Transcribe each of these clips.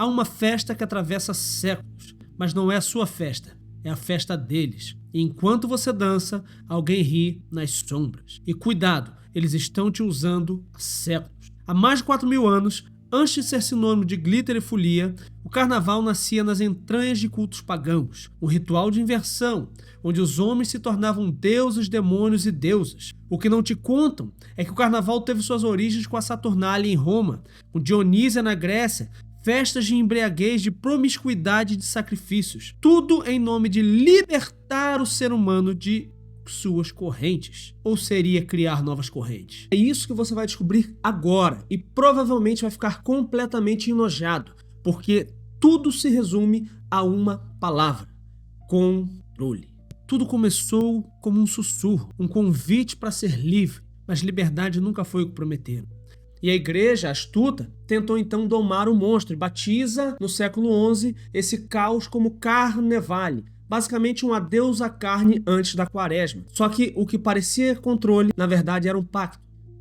Há uma festa que atravessa séculos, mas não é a sua festa, é a festa deles. E enquanto você dança, alguém ri nas sombras. E cuidado, eles estão te usando há séculos. Há mais de 4.000 anos, antes de ser sinônimo de glitter e folia, o carnaval nascia nas entranhas de cultos pagãos, um ritual de inversão, onde os homens se tornavam deuses, demônios e deusas. O que não te contam é que o carnaval teve suas origens com a Saturnália em Roma, com Dionísia na Grécia, festas de embriaguez, de promiscuidade e de sacrifícios. Tudo em nome de libertar o ser humano de suas correntes. Ou seria criar novas correntes? É isso que você vai descobrir agora e provavelmente vai ficar completamente enojado, porque tudo se resume a uma palavra: controle. Tudo começou como um sussurro, um convite para ser livre, mas liberdade nunca foi o que prometeram. E a igreja, astuta, tentou então domar o monstro e batiza, no século XI, esse caos como Carnevale, basicamente um adeus à carne antes da quaresma. Só que o que parecia controle, na verdade, era um pacto.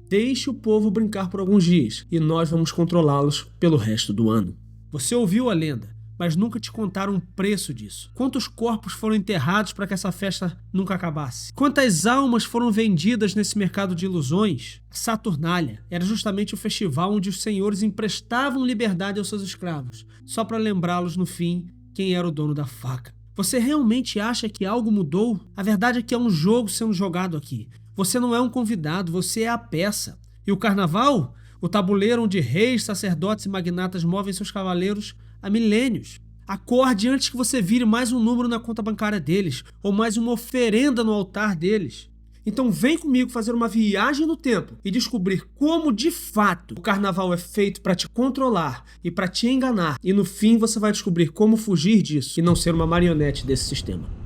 Deixe o povo brincar por alguns dias e nós vamos controlá-los pelo resto do ano. Você ouviu a lenda, mas nunca te contaram o preço disso. Quantos corpos foram enterrados para que essa festa nunca acabasse? Quantas almas foram vendidas nesse mercado de ilusões? Saturnália era justamente o festival onde os senhores emprestavam liberdade aos seus escravos, só para lembrá-los no fim quem era o dono da faca. Você realmente acha que algo mudou? A verdade é que é um jogo sendo jogado aqui. Você não é um convidado, você é a peça. E o carnaval? O tabuleiro onde reis, sacerdotes e magnatas movem seus cavaleiros há milênios. Acorde antes que você vire mais um número na conta bancária deles, ou mais uma oferenda no altar deles. Então vem comigo fazer uma viagem no tempo e descobrir como de fato o carnaval é feito para te controlar e para te enganar. E no fim você vai descobrir como fugir disso e não ser uma marionete desse sistema.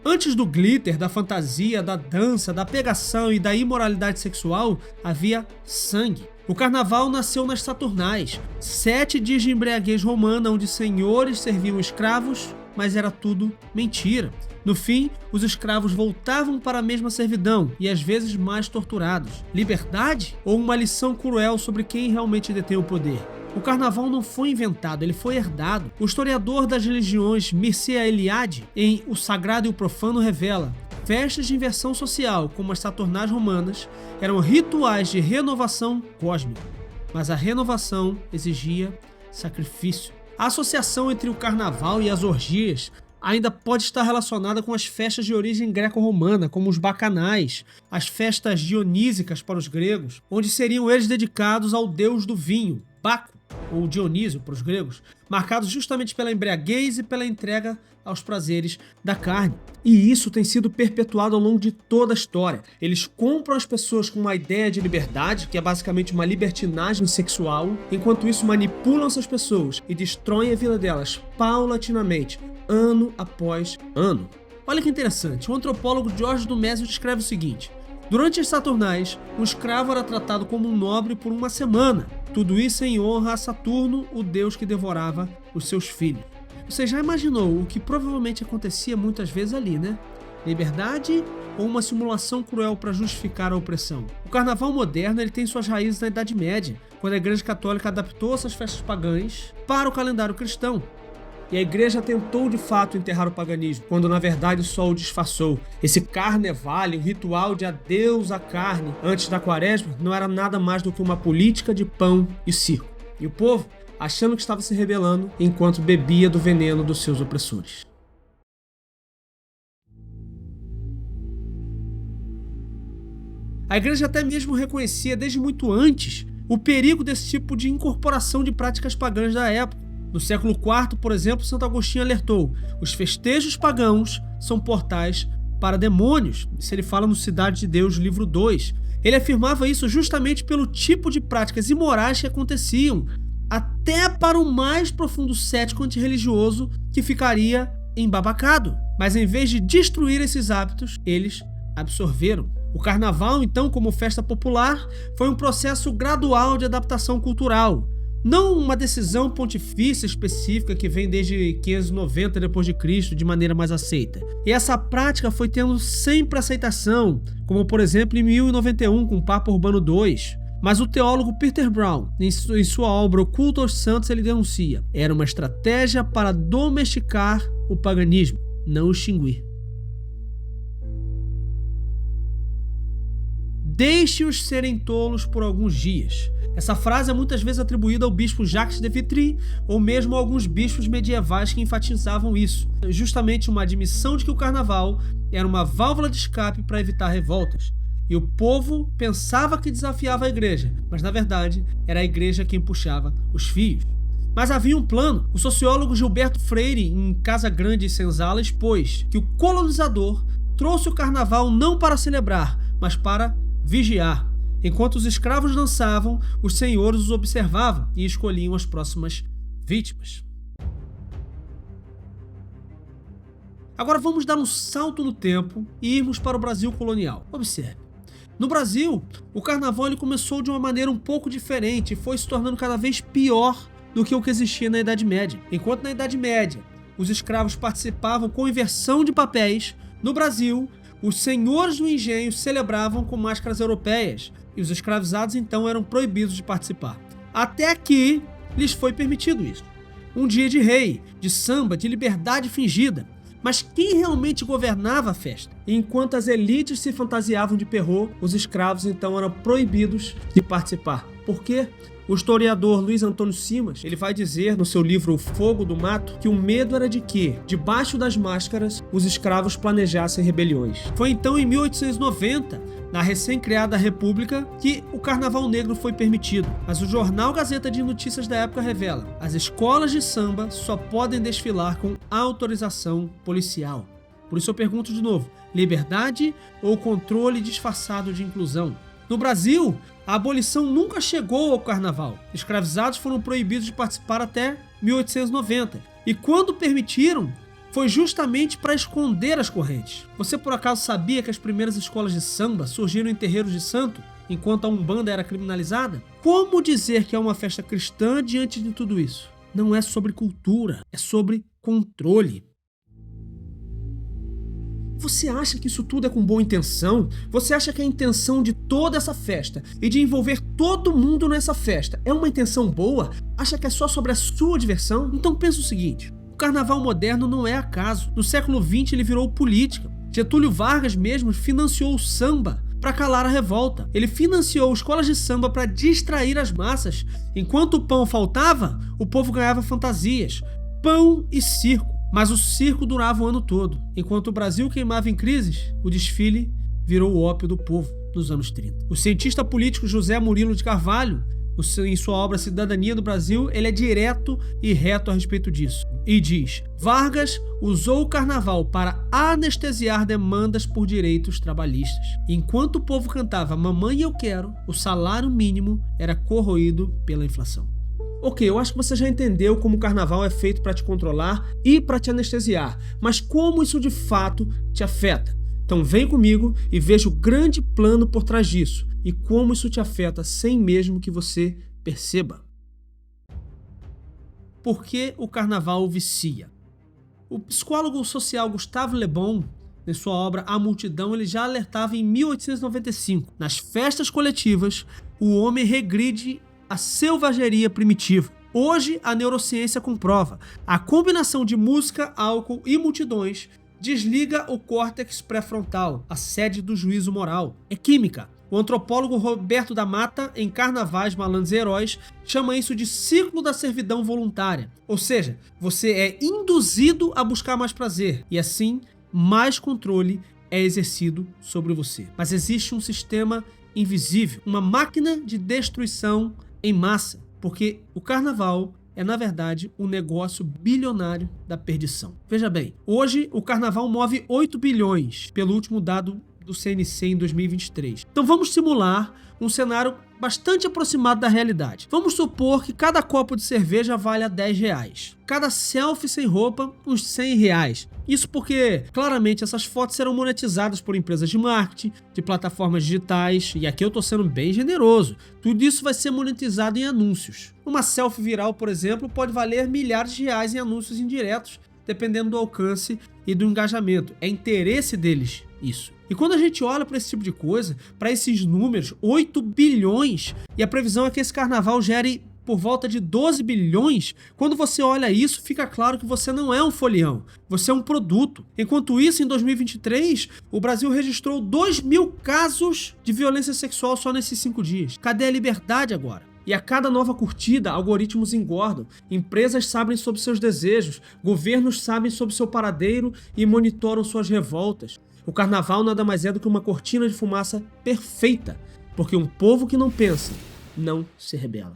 Antes do glitter, da fantasia, da dança, da pegação e da imoralidade sexual, havia sangue. O carnaval nasceu nas Saturnais, 7 dias de embriaguez romana onde senhores serviam escravos, mas era tudo mentira. No fim, os escravos voltavam para a mesma servidão e às vezes mais torturados. Liberdade ou uma lição cruel sobre quem realmente detém o poder? O carnaval não foi inventado, ele foi herdado. O historiador das religiões Mircea Eliade, em O Sagrado e o Profano, revela: festas de inversão social, como as Saturnais romanas, eram rituais de renovação cósmica, mas a renovação exigia sacrifício. A associação entre o carnaval e as orgias ainda pode estar relacionada com as festas de origem greco-romana, como os bacanais, as festas dionísicas para os gregos, onde seriam eles dedicados ao deus do vinho, Baco, ou Dionísio para os gregos, marcados justamente pela embriaguez e pela entrega aos prazeres da carne. E isso tem sido perpetuado ao longo de toda a história. Eles compram as pessoas com uma ideia de liberdade, que é basicamente uma libertinagem sexual, enquanto isso manipulam essas pessoas e destroem a vida delas paulatinamente, ano após ano. Olha que interessante, o antropólogo Jorge Dumésio descreve o seguinte: durante as Saturnais, um escravo era tratado como um nobre por uma semana. Tudo isso em honra a Saturno, o deus que devorava os seus filhos. Você já imaginou o que provavelmente acontecia muitas vezes ali, né? Liberdade ou uma simulação cruel para justificar a opressão? O carnaval moderno ele tem suas raízes na Idade Média, quando a Igreja Católica adaptou essas festas pagãs para o calendário cristão. E a igreja tentou de fato enterrar o paganismo, quando na verdade só o disfarçou. Esse carnevale, um ritual de adeus à carne antes da quaresma, não era nada mais do que uma política de pão e circo. E o povo achando que estava se rebelando enquanto bebia do veneno dos seus opressores. A igreja até mesmo reconhecia desde muito antes o perigo desse tipo de incorporação de práticas pagãs da época. No século IV, por exemplo, Santo Agostinho alertou: os festejos pagãos são portais para demônios. Isso ele fala no Cidade de Deus, livro 2. Ele afirmava isso justamente pelo tipo de práticas imorais que aconteciam, até para o mais profundo cético antirreligioso que ficaria embabacado. Mas em vez de destruir esses hábitos, eles absorveram. O carnaval, então, como festa popular, foi um processo gradual de adaptação cultural. Não uma decisão pontifícia específica que vem desde 590 d.C. de maneira mais aceita. E essa prática foi tendo sempre aceitação, como por exemplo em 1091 com o Papa Urbano II. Mas o teólogo Peter Brown, em sua obra O Culto aos Santos, ele denuncia: era uma estratégia para domesticar o paganismo, não extinguir. Deixe-os serem tolos por alguns dias. Essa frase é muitas vezes atribuída ao bispo Jacques de Vitry ou mesmo a alguns bispos medievais que enfatizavam isso. Justamente uma admissão de que o carnaval era uma válvula de escape para evitar revoltas. E o povo pensava que desafiava a igreja, mas na verdade era a igreja quem puxava os fios. Mas havia um plano. O sociólogo Gilberto Freire, em Casa Grande e Senzala, expôs que o colonizador trouxe o carnaval não para celebrar, mas para vigiar. Enquanto os escravos dançavam, os senhores os observavam e escolhiam as próximas vítimas. Agora vamos dar um salto no tempo e irmos para o Brasil colonial. Observe. No Brasil, o carnaval ele começou de uma maneira um pouco diferente e foi se tornando cada vez pior do que o que existia na Idade Média. Enquanto na Idade Média os escravos participavam com inversão de papéis, no Brasil os senhores do engenho celebravam com máscaras europeias e os escravizados então eram proibidos de participar. Até que lhes foi permitido isso. Um dia de rei, de samba, de liberdade fingida. Mas quem realmente governava a festa? Enquanto as elites se fantasiavam de Perrault, os escravos então eram proibidos de participar. Por quê? O historiador Luiz Antônio Simas, ele vai dizer no seu livro O Fogo do Mato que o medo era de que, debaixo das máscaras, os escravos planejassem rebeliões. Foi então em 1890, na recém-criada República, que o Carnaval Negro foi permitido. Mas o jornal Gazeta de Notícias da época revela: as escolas de samba só podem desfilar com autorização policial. Por isso eu pergunto de novo: liberdade ou controle disfarçado de inclusão? No Brasil, a abolição nunca chegou ao carnaval. Escravizados foram proibidos de participar até 1890. E quando permitiram, foi justamente para esconder as correntes. Você por acaso sabia que as primeiras escolas de samba surgiram em terreiros de santo, enquanto a Umbanda era criminalizada? Como dizer que é uma festa cristã diante de tudo isso? Não é sobre cultura, é sobre controle. Você acha que isso tudo é com boa intenção? Você acha que a intenção de toda essa festa e de envolver todo mundo nessa festa é uma intenção boa? Acha que é só sobre a sua diversão? Então pensa o seguinte: o carnaval moderno não é acaso. No século XX ele virou política. Getúlio Vargas mesmo financiou o samba para calar a revolta. Ele financiou escolas de samba para distrair as massas. Enquanto o pão faltava, o povo ganhava fantasias, pão e circo. Mas o circo durava o ano todo. Enquanto o Brasil queimava em crises, o desfile virou o ópio do povo nos anos 30. O cientista político José Murilo de Carvalho, em sua obra Cidadania do Brasil, ele é direto e reto a respeito disso. E diz: Vargas usou o carnaval para anestesiar demandas por direitos trabalhistas. Enquanto o povo cantava Mamãe Eu Quero, o salário mínimo era corroído pela inflação. Ok, eu acho que você já entendeu como o carnaval é feito para te controlar e para te anestesiar, mas como isso de fato te afeta? Então vem comigo e veja o grande plano por trás disso e como isso te afeta sem mesmo que você perceba. Por que o carnaval vicia? O psicólogo social Gustave Le Bon, em sua obra A Multidão, ele já alertava em 1895. Nas festas coletivas, o homem regride a selvageria primitiva. Hoje, a neurociência comprova: a combinação de música, álcool e multidões desliga o córtex pré-frontal, a sede do juízo moral. É química. O antropólogo Roberto da Mata, em Carnavais, Malandros e Heróis, chama isso de ciclo da servidão voluntária. Ou seja, você é induzido a buscar mais prazer e assim mais controle é exercido sobre você. Mas existe um sistema invisível, uma máquina de destruição em massa, porque o carnaval é, na verdade, um negócio bilionário da perdição. Veja bem, hoje o carnaval move 8 bilhões, pelo último dado do CNC em 2023. Então vamos simular um cenário bastante aproximado da realidade. Vamos supor que cada copo de cerveja vale R$10. Cada selfie sem roupa, uns R$100. Isso porque, claramente, essas fotos serão monetizadas por empresas de marketing, de plataformas digitais, e aqui eu tô sendo bem generoso. Tudo isso vai ser monetizado em anúncios. Uma selfie viral, por exemplo, pode valer milhares de reais em anúncios indiretos, dependendo do alcance e do engajamento. É interesse deles isso. E quando a gente olha para esse tipo de coisa, para esses números, 8 bilhões, e a previsão é que esse carnaval gere por volta de 12 bilhões, quando você olha isso, fica claro que você não é um folião, você é um produto. Enquanto isso, em 2023, o Brasil registrou 2.000 casos de violência sexual só nesses 5 dias. Cadê a liberdade agora? E a cada nova curtida, algoritmos engordam, empresas sabem sobre seus desejos, governos sabem sobre seu paradeiro e monitoram suas revoltas. O carnaval nada mais é do que uma cortina de fumaça perfeita, porque um povo que não pensa, não se rebela.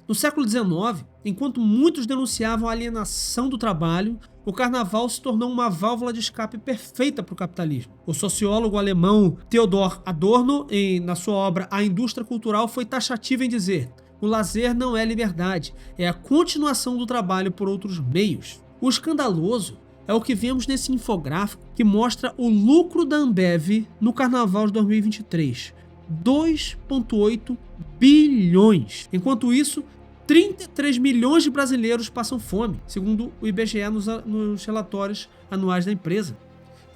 No século XIX, enquanto muitos denunciavam a alienação do trabalho, o carnaval se tornou uma válvula de escape perfeita para o capitalismo. O sociólogo alemão Theodor Adorno, na sua obra A Indústria Cultural, foi taxativo em dizer: o lazer não é liberdade, é a continuação do trabalho por outros meios. O escandaloso é o que vemos nesse infográfico que mostra o lucro da Ambev no carnaval de 2023. 2,8 bilhões. Enquanto isso, 33 milhões de brasileiros passam fome, segundo o IBGE nos relatórios anuais da empresa.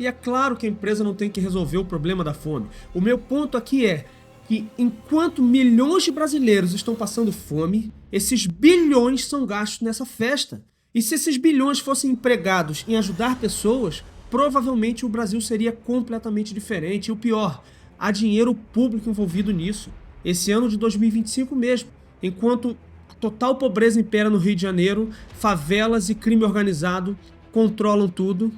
E é claro que a empresa não tem que resolver o problema da fome. O meu ponto aqui é que enquanto milhões de brasileiros estão passando fome, esses bilhões são gastos nessa festa. E se esses bilhões fossem empregados em ajudar pessoas, provavelmente o Brasil seria completamente diferente. E o pior, há dinheiro público envolvido nisso. Esse ano de 2025 mesmo, enquanto a total pobreza impera no Rio de Janeiro, favelas e crime organizado controlam tudo,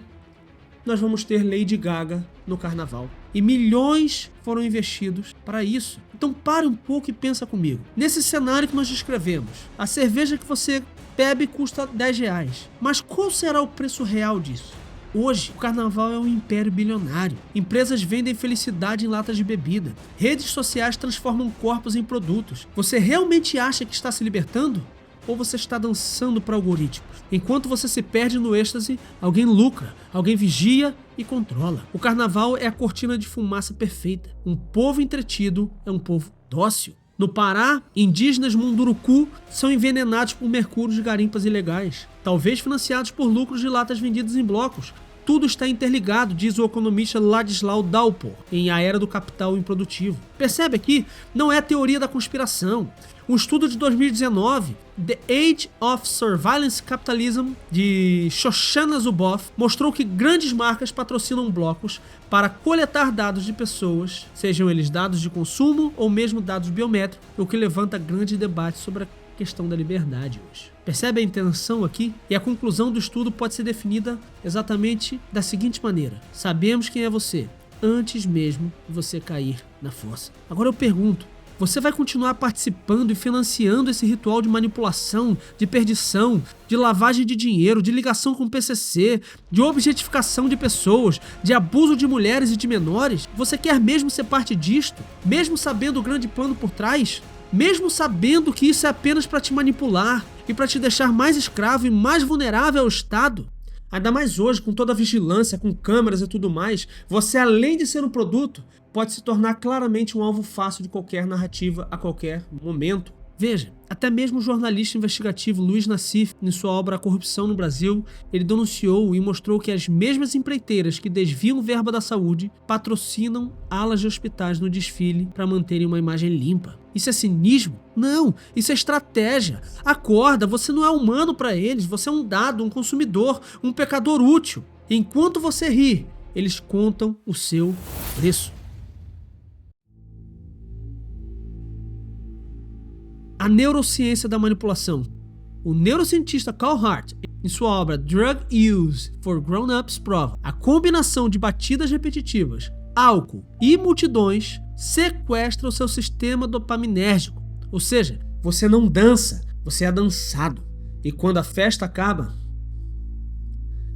nós vamos ter Lady Gaga no carnaval. E milhões foram investidos para isso. Então pare um pouco e pensa comigo. Nesse cenário que nós descrevemos, a cerveja que você bebe custa R$10. Mas qual será o preço real disso? Hoje, o carnaval é um império bilionário. Empresas vendem felicidade em latas de bebida. Redes sociais transformam corpos em produtos. Você realmente acha que está se libertando? Ou você está dançando para algoritmos? Enquanto você se perde no êxtase, alguém lucra, alguém vigia e controla. O carnaval é a cortina de fumaça perfeita. Um povo entretido é um povo dócil. No Pará, indígenas Munduruku são envenenados por mercúrio de garimpas ilegais, talvez financiados por lucros de latas vendidas em blocos. Tudo está interligado, diz o economista Ladislau Dalpor, em A Era do Capital Improdutivo. Percebe aqui? Não é teoria da conspiração. Um estudo de 2019, The Age of Surveillance Capitalism, de Shoshana Zuboff, mostrou que grandes marcas patrocinam blocos para coletar dados de pessoas, sejam eles dados de consumo ou mesmo dados biométricos, o que levanta grande debate sobre a questão da liberdade hoje. Percebe a intenção aqui? E a conclusão do estudo pode ser definida exatamente da seguinte maneira: sabemos quem é você, antes mesmo de você cair na fossa. Agora eu pergunto, você vai continuar participando e financiando esse ritual de manipulação, de perdição, de lavagem de dinheiro, de ligação com o PCC, de objetificação de pessoas, de abuso de mulheres e de menores? Você quer mesmo ser parte disto? Mesmo sabendo o grande plano por trás? Mesmo sabendo que isso é apenas para te manipular e para te deixar mais escravo e mais vulnerável ao Estado? Ainda mais hoje, com toda a vigilância, com câmeras e tudo mais, você, além de ser um produto, pode se tornar claramente um alvo fácil de qualquer narrativa a qualquer momento. Veja, até mesmo o jornalista investigativo Luiz Nassif, em sua obra A Corrupção no Brasil, ele denunciou e mostrou que as mesmas empreiteiras que desviam verba da saúde patrocinam alas de hospitais no desfile para manterem uma imagem limpa. Isso é cinismo? Não, isso é estratégia. Acorda, você não é humano para eles, você é um dado, um consumidor, um pecador útil. Enquanto você ri, eles contam o seu preço. A neurociência da manipulação. O neurocientista Carl Hart, em sua obra Drug Use for Grown-Ups, prova a combinação de batidas repetitivas, álcool e multidões sequestra o seu sistema dopaminérgico. Ou seja, você não dança, você é dançado. E quando a festa acaba,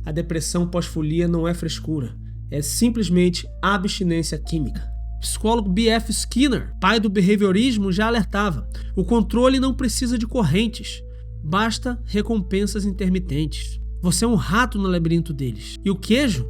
a depressão pós-folia não é frescura, é simplesmente abstinência química. O psicólogo B.F. Skinner, pai do behaviorismo, já alertava: o controle não precisa de correntes, basta recompensas intermitentes. Você é um rato no labirinto deles. E o queijo?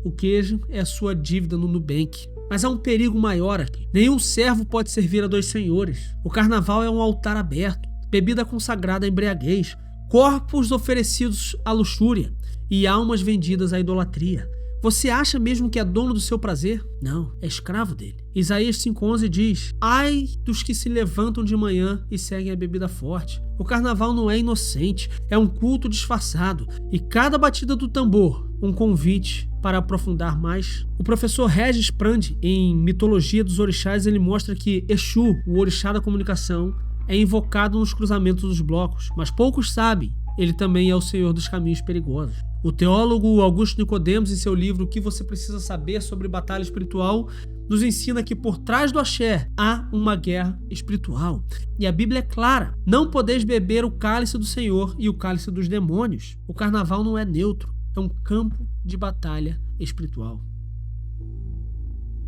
O queijo é a sua dívida no Nubank. Mas há um perigo maior aqui. Nenhum servo pode servir a dois senhores. O carnaval é um altar aberto, bebida consagrada à embriaguez, corpos oferecidos à luxúria e almas vendidas à idolatria. Você acha mesmo que é dono do seu prazer? Não, é escravo dele. Isaías 5,11 diz: ai dos que se levantam de manhã e seguem a bebida forte. O carnaval não é inocente, é um culto disfarçado, e cada batida do tambor, um convite para aprofundar mais. O professor Regis Prandi, em Mitologia dos Orixás, ele mostra que Exu, o orixá da comunicação, é invocado nos cruzamentos dos blocos, mas poucos sabem, ele também é o senhor dos caminhos perigosos. O teólogo Augusto Nicodemos, em seu livro O que você precisa saber sobre batalha espiritual, nos ensina que por trás do axé há uma guerra espiritual. E a Bíblia é clara: não podeis beber o cálice do Senhor e o cálice dos demônios. O carnaval não é neutro, é um campo de batalha espiritual.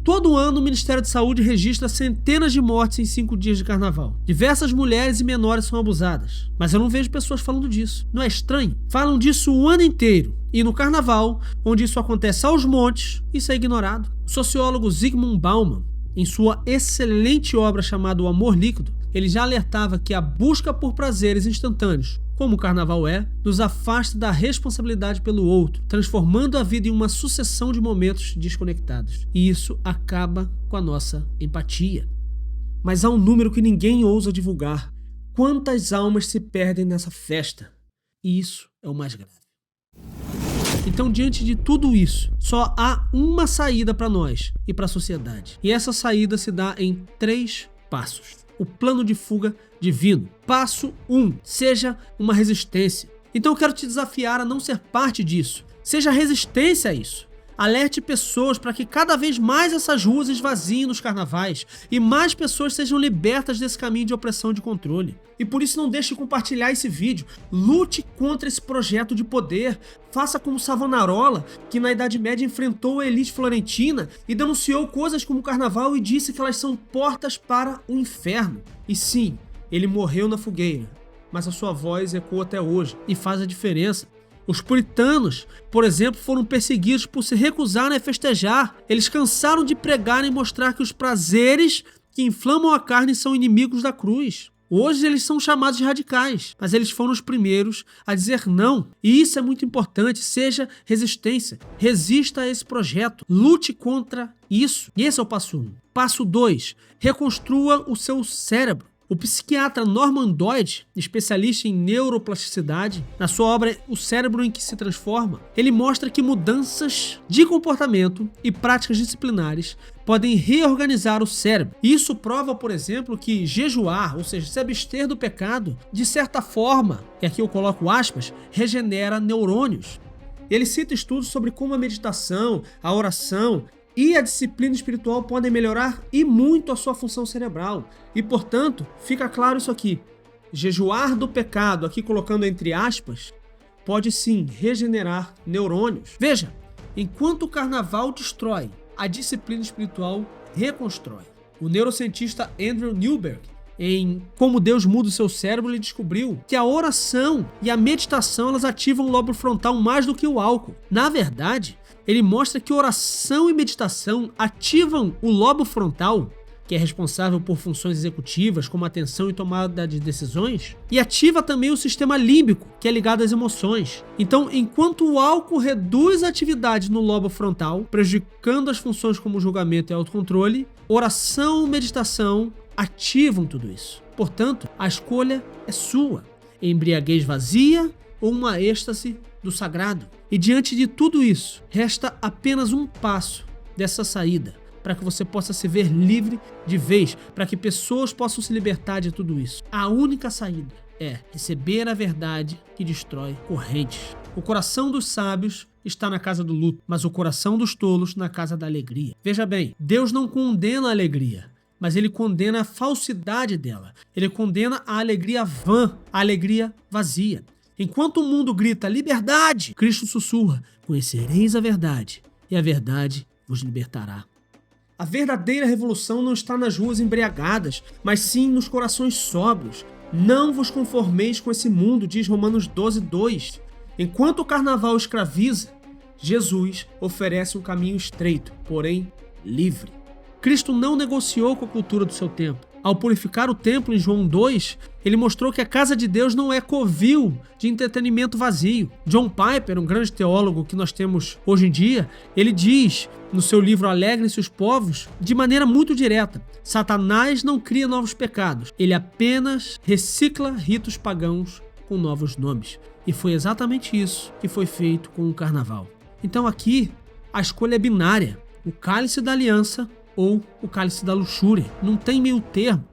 Todo ano, o Ministério de Saúde registra centenas de mortes em 5 dias de carnaval. Diversas mulheres e menores são abusadas. Mas eu não vejo pessoas falando disso. Não é estranho? Falam disso o ano inteiro. E no carnaval, onde isso acontece aos montes, isso é ignorado. O sociólogo Zygmunt Bauman, em sua excelente obra chamada O Amor Líquido, ele já alertava que a busca por prazeres instantâneos, como o carnaval é, nos afasta da responsabilidade pelo outro, transformando a vida em uma sucessão de momentos desconectados. E isso acaba com a nossa empatia. Mas há um número que ninguém ousa divulgar: quantas almas se perdem nessa festa? E isso é o mais grave. Então, diante de tudo isso, só há uma saída para nós e para a sociedade. E essa saída se dá em 3 passos. O plano de fuga divino. Passo 1. Seja uma resistência. Então eu quero te desafiar a não ser parte disso. Seja resistência a isso. Alerte pessoas para que cada vez mais essas ruas esvaziem nos carnavais e mais pessoas sejam libertas desse caminho de opressão e de controle. E por isso não deixe de compartilhar esse vídeo. Lute contra esse projeto de poder. Faça como Savonarola, que na Idade Média enfrentou a elite florentina e denunciou coisas como o carnaval e disse que elas são portas para o inferno. E sim, ele morreu na fogueira, mas a sua voz ecoa até hoje e faz a diferença. Os puritanos, por exemplo, foram perseguidos por se recusarem a festejar. Eles cansaram de pregar e mostrar que os prazeres que inflamam a carne são inimigos da cruz. Hoje eles são chamados de radicais, mas eles foram os primeiros a dizer não. E isso é muito importante. Seja resistência. Resista a esse projeto. Lute contra isso. E esse é o passo 1. Passo 2. Reconstrua o seu cérebro. O psiquiatra Norman Doidge, especialista em neuroplasticidade, na sua obra O Cérebro em que se Transforma, ele mostra que mudanças de comportamento e práticas disciplinares podem reorganizar o cérebro. Isso prova, por exemplo, que jejuar, ou seja, se abster do pecado, de certa forma, e aqui eu coloco aspas, regenera neurônios. Ele cita estudos sobre como a meditação, a oração e a disciplina espiritual podem melhorar e muito a sua função cerebral. E, portanto, fica claro isso aqui: jejuar do pecado, aqui colocando entre aspas, pode sim regenerar neurônios. Veja, enquanto o carnaval destrói, a disciplina espiritual reconstrói. O neurocientista Andrew Newberg, em Como Deus Muda o Seu Cérebro, ele descobriu que a oração e a meditação elas ativam o lobo frontal mais do que o álcool. Na verdade, ele mostra que oração e meditação ativam o lobo frontal, que é responsável por funções executivas como atenção e tomada de decisões, e ativa também o sistema límbico, que é ligado às emoções. Então, enquanto o álcool reduz a atividade no lobo frontal, prejudicando as funções como julgamento e autocontrole, oração e meditação ativam tudo isso. Portanto, a escolha é sua: embriaguez vazia ou uma êxtase do sagrado. E diante de tudo isso, resta apenas um passo dessa saída, para que você possa se ver livre de vez, para que pessoas possam se libertar de tudo isso. A única saída é receber a verdade que destrói correntes. O coração dos sábios está na casa do luto, mas o coração dos tolos na casa da alegria. Veja bem, Deus não condena a alegria, mas ele condena a falsidade dela. Ele condena a alegria vã, a alegria vazia. Enquanto o mundo grita liberdade, Cristo sussurra: conhecereis a verdade, e a verdade vos libertará. A verdadeira revolução não está nas ruas embriagadas, mas sim nos corações sóbrios. Não vos conformeis com esse mundo, diz Romanos 12:2. Enquanto o carnaval escraviza, Jesus oferece um caminho estreito, porém livre. Cristo não negociou com a cultura do seu tempo. Ao purificar o templo em João 2, ele mostrou que a casa de Deus não é covil de entretenimento vazio. John Piper, um grande teólogo que nós temos hoje em dia, ele diz no seu livro Alegrem-se os Povos, de maneira muito direta: Satanás não cria novos pecados, ele apenas recicla ritos pagãos com novos nomes. E foi exatamente isso que foi feito com o carnaval. Então aqui a escolha é binária: o cálice da aliança ou o cálice da luxúria. Não tem meio termo.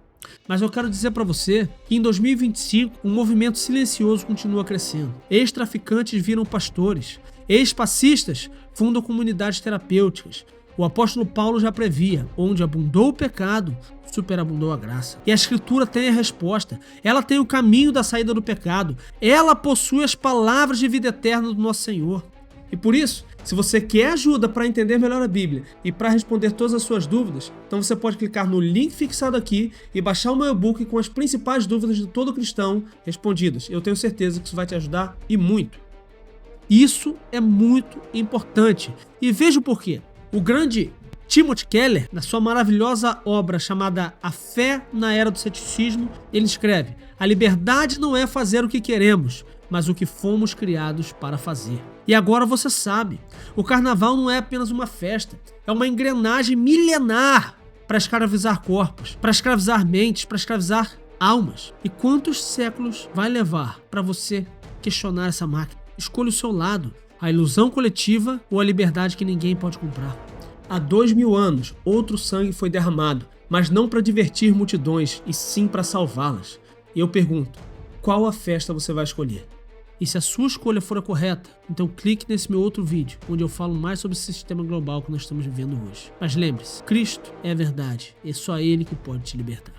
Mas eu quero dizer para você que em 2025 um movimento silencioso continua crescendo. Ex-traficantes viram pastores. Ex-passistas fundam comunidades terapêuticas. O apóstolo Paulo já previa: onde abundou o pecado, superabundou a graça. E a Escritura tem a resposta. Ela tem o caminho da saída do pecado. Ela possui as palavras de vida eterna do nosso Senhor. E por isso, se você quer ajuda para entender melhor a Bíblia e para responder todas as suas dúvidas, então você pode clicar no link fixado aqui e baixar o meu e-book com as principais dúvidas de todo cristão respondidas. Eu tenho certeza que isso vai te ajudar e muito. Isso é muito importante. E veja o porquê. O grande Timothy Keller, na sua maravilhosa obra chamada A Fé na Era do Ceticismo, ele escreve: a liberdade não é fazer o que queremos, mas o que fomos criados para fazer. E agora você sabe, o carnaval não é apenas uma festa, é uma engrenagem milenar para escravizar corpos, para escravizar mentes, para escravizar almas. E quantos séculos vai levar para você questionar essa máquina? Escolha o seu lado, a ilusão coletiva ou a liberdade que ninguém pode comprar. Há 2000 anos, outro sangue foi derramado, mas não para divertir multidões, e sim para salvá-las. E eu pergunto, qual a festa você vai escolher? E se a sua escolha for a correta, então clique nesse meu outro vídeo, onde eu falo mais sobre esse sistema global que nós estamos vivendo hoje. Mas lembre-se, Cristo é a verdade, e é só Ele que pode te libertar.